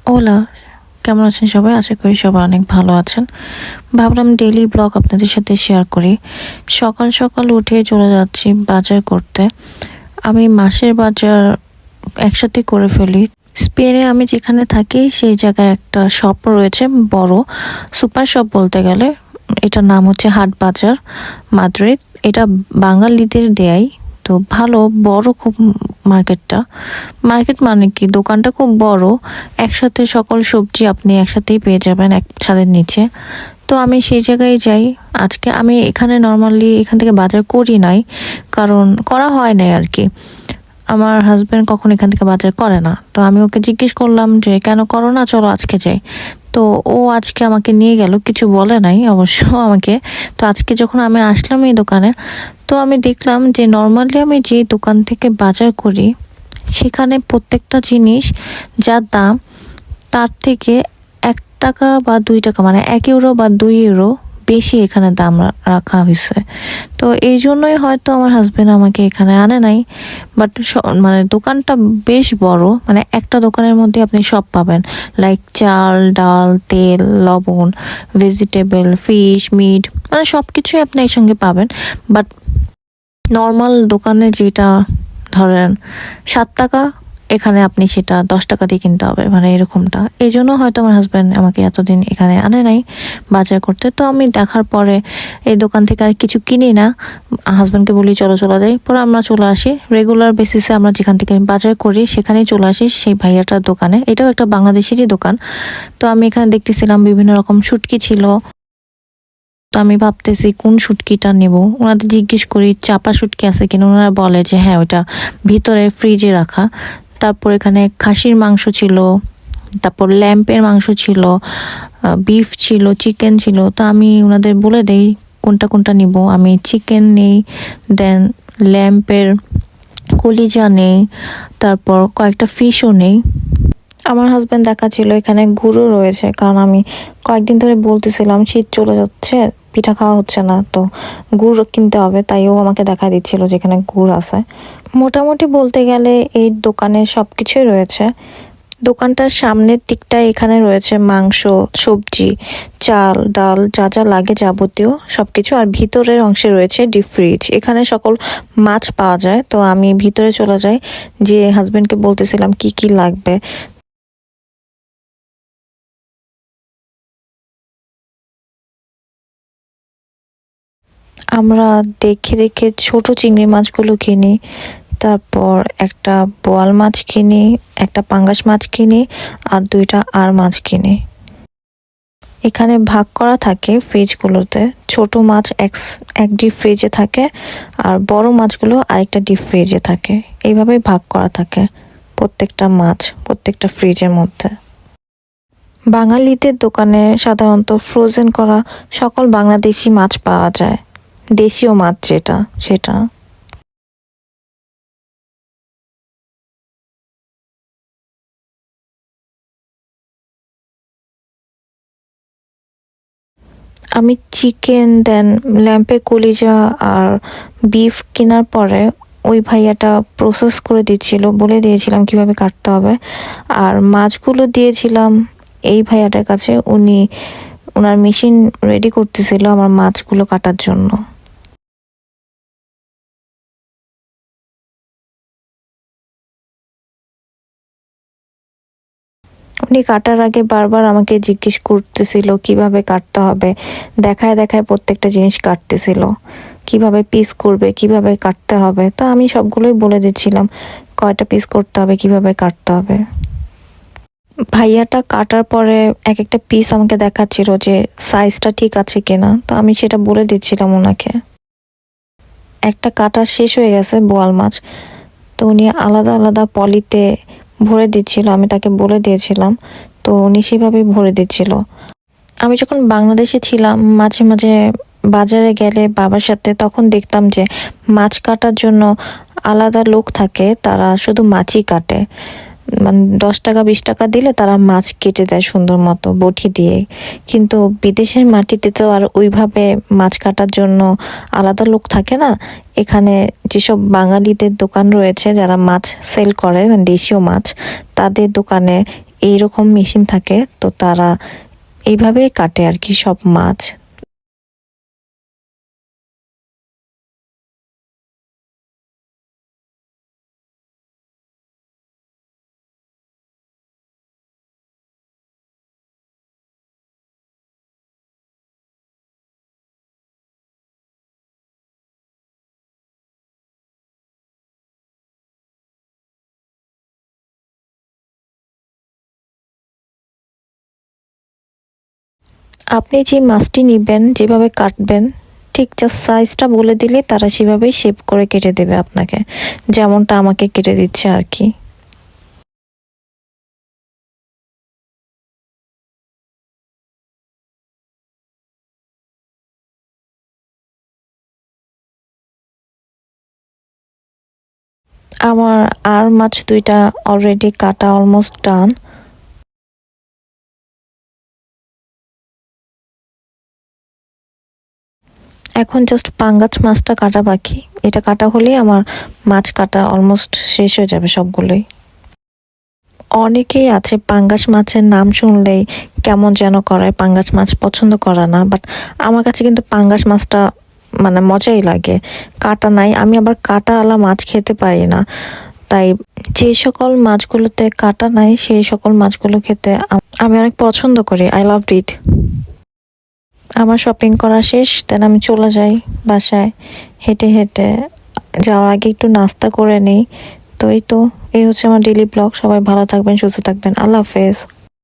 OLA, কেমন আছেন সবাই? আশা করি সবাই অনেক ভালো আছেন। ভাবলাম ডেইলি ব্লগ আপনাদের সাথে শেয়ার করি। সকাল সকাল উঠে চলে যাচ্ছি বাজার করতে। আমি মাসের বাজার একসাথে করে ফেলি। স্পেনে আমি যেখানে থাকি সেই জায়গায় একটা শপ রয়েছে, বড় সুপার শপ বলতে গেলে। এটার নাম হচ্ছে হাট বাজার মাদ্রিদ। এটা বাঙালিদের দেয়। তো ভালো বড় খুব মার্কেটটা। মার্কেট মানে কি, দোকানটা খুব বড়। একসাথে সকল সবজি আপনি একসাথেই পেয়ে যাবেন এক ছাদের নিচে। তো আমি সেই জায়গায় যাই। আজকে আমি এখানে নর্মালি এখান থেকে বাজার করি নাই, কারণ করা হয় নাই আর কি। আমার হাজবেন্ড কখন এখান থেকে বাজার করে না, তো আমি ওকে জিজ্ঞেস করলাম যে কেন করো না, চলো আজকে যাই। তো ও আজকে আমাকে নিয়ে গেল, কিছু বলে নাই অবশ্য আমাকে। তো আজকে যখন আমি আসলাম এই দোকানে, তো আমি দেখলাম যে নর্মালি আমি যে দোকান থেকে বাজার করি সেখানে প্রত্যেকটা জিনিস যা দাম, তার থেকে 1 টাকা বা 2 টাকা, মানে 1 ইউরো বা 2 ইউরো বেশি এখানে দাম রাখা হয়েছে। তো এই জন্যই হয়তো আমার হাজবেন্ড আমাকে এখানে আনে নাই। বাট মানে দোকানটা বেশ বড়, মানে একটা দোকানের মধ্যে আপনি সব পাবেন, লাইক চাল, ডাল, তেল, লবণ, ভেজিটেবল, ফিশ, মিট, মানে সব কিছুই আপনি একসঙ্গে পাবেন। বাট নর্মাল দোকানে যেটা ধরেন 7 টাকা, এখানে আপনি সেটা 10 টাকা দিয়ে কিনতে হবে, মানে এরকমটা। এই জন্য হয়তো আমার হাজব্যান্ড আমাকে এতদিন এখানে আনে নাই বাজার করতে। তো আমি দেখার পরে এই দোকান থেকে আর কিছু কিনি না, হাজব্যান্ডকে বলি চলো চলে যাই, পরে আমরা চলে আসি। রেগুলার বেসিসে আমরা যেখান থেকে বাজার করি সেখানেই চলে আসি, সেই ভাইয়াটার দোকানে। এটাও একটা বাংলাদেশেরই দোকান। তো আমি এখানে দেখতেছিলাম বিভিন্ন রকম শুটকি ছিল। তো আমি ভাবতেছি কোন শুটকিটা নেব। ওনাদের জিজ্ঞেস করি চাপা শুটকি আছে কিনা, ওনারা বলে যে হ্যাঁ ওটা ভিতরে ফ্রিজে রাখা। তারপর এখানে খাসির মাংস ছিল, তারপর ল্যাম্পের মাংস ছিল, বিফ ছিল, চিকেন ছিল। তো আমি ওনাদের বলে দেই কোনটা কোনটা নিব। আমি চিকেন নেই, দেন ল্যাম্পের কলিজা নেই, তারপর কয়েকটা ফিশও নেই। আমার হাজবেন্ড দেখাচ্ছিল এখানে গুড়ও রয়েছে, কারণ আমি কয়েকদিন ধরে বলতেছিলাম শীত চলে যাচ্ছে, পিঠা খাওয়া হচ্ছে না, তো গুড় কিনতে হবে। তাই ও আমাকে দেখা দিচ্ছিল যেখানে গুড় আছে। মোটামুটি বলতে গেলে এই দোকানে সবকিছুই রয়েছে। দোকানটার সামনের দিকটায় এখানে রয়েছে মাংস, সবজি, চাল, ডাল, যা যা লাগে যাবতীয় সবকিছু। আর ভিতরের অংশে রয়েছে ডিপ ফ্রিজ, এখানে সকল মাছ পাওয়া যায়। তো আমি ভিতরে চলে যাই, যে হাজবেন্ডকে বলতেছিলাম কি কি লাগবে। আমরা দেখে দেখে ছোট চিংড়ি মাছগুলো কিনি, তারপর একটা বোয়াল মাছ কিনি, একটা পাঙ্গাস মাছ কিনি, আর 2টা আর মাছ কিনি। এখানে ভাগ করা থাকে ফ্রিজগুলোতে, ছোট মাছ এক ডিপ ফ্রিজে থাকে, আর বড় মাছগুলো আরেকটা ডিপ ফ্রিজে থাকে। এইভাবেই ভাগ করা থাকে প্রত্যেকটা মাছ প্রত্যেকটা ফ্রিজের মধ্যে। বাঙালিদের দোকানে সাধারণত ফ্রোজেন করা সকল বাংলাদেশি মাছ পাওয়া যায়, দেশীয় মাছ যেটা সেটা। আমি চিকেন, দেন ল্যাম্পের কলিজা আর বিফ কেনার পরে ওই ভাইয়াটা প্রসেস করে দিচ্ছিল, বলে দিয়েছিলাম কিভাবে কাটতে হবে। আর মাছগুলো দিয়েছিলাম এই ভাইয়াটার কাছে, উনি ওনার মেশিন রেডি করতেছিল আমার মাছগুলো কাটার জন্য। উনি কাটার আগে বারবার আমাকে জিজ্ঞেস করতেছিল কিভাবে কাটতে হবে, দেখায় দেখায় প্রত্যেকটা জিনিস কাটতেছিল, কিভাবে পিস করবে, কিভাবে কাটতে হবে। তো আমি সবগুলোই বলে দিচ্ছিলাম কয়টা পিস করতে হবে, কিভাবে কাটতে হবে। ভাইয়াটা কাটার পরে এক একটা পিস আমাকে দেখাচ্ছিল যে সাইজটা ঠিক আছে কিনা, তো আমি সেটা বলে দিচ্ছিলাম ওনাকে। একটা কাটা শেষ হয়ে গেছে বোয়াল মাছ, তো উনি আলাদা আলাদা পলিতে ভরে দিচ্ছিল, আমি তাকে বলে দিয়েছিলাম, তো উনি সেভাবেই ভরে দিচ্ছিল। আমি যখন বাংলাদেশে ছিলাম মাঝে মাঝে বাজারে গেলে বাবার সাথে, তখন দেখতাম যে মাছ কাটার জন্য আলাদা লোক থাকে, তারা শুধু মাছই কাটে। মানে 10 টাকা 20 টাকা দিলে তারা মাছ কেটে দেয় সুন্দর মতো বটি দিয়ে। কিন্তু বিদেশের মাটিতে তো আর ওইভাবে মাছ কাটার জন্য আলাদা লোক থাকে না। এখানে যেসব বাঙালিদের দোকান রয়েছে যারা মাছ সেল করে, মানে দেশীয় মাছ, তাদের দোকানে এইরকম মেশিন থাকে, তো তারা এইভাবেই কাটে আর কি সব মাছ। আপনি যে মাছটি নিবেন, যেভাবে কাটবেন, ঠিক জাস্ট সাইজটা বলে দিলে তারা সেভাবেই শেপ করে কেটে দেবে আপনাকে, যেমনটা আমাকে কেটে দিচ্ছে আর কি। আমার আর মাছ দুইটা অলরেডি কাটা অলমোস্ট ডান। এখন জাস্ট পাঙ্গাস মাছটা কাটা বাকি। এটা কাটা হলেই আমার মাছ কাটা অলমোস্ট শেষ হয়ে যাবে সবগুলোই। অনেকেই আছে পাঙ্গাস মাছের নাম শুনলেই কেমন যেন করে, পাঙ্গাস মাছ পছন্দ করে না, বাট আমার কাছে কিন্তু পাঙ্গাস মাছটা মানে মজাই লাগে। কাটা নাই, আমি আবার কাটাওয়ালা মাছ খেতে পারি না, তাই যে সকল মাছগুলোতে কাটা নাই সেই সকল মাছগুলো খেতে আমি অনেক পছন্দ করি। আই লাভ ইট। আমার শপিং করা শেষ, দেন আমি চলে যাই বাসায়। হেঁটে হেঁটে যাওয়ার আগে একটু নাস্তা করে নেই। তো এই হচ্ছে আমার ডেইলি ব্লগ। সবাই ভালো থাকবেন, সুস্থ থাকবেন। আল্লাহ হাফেজ।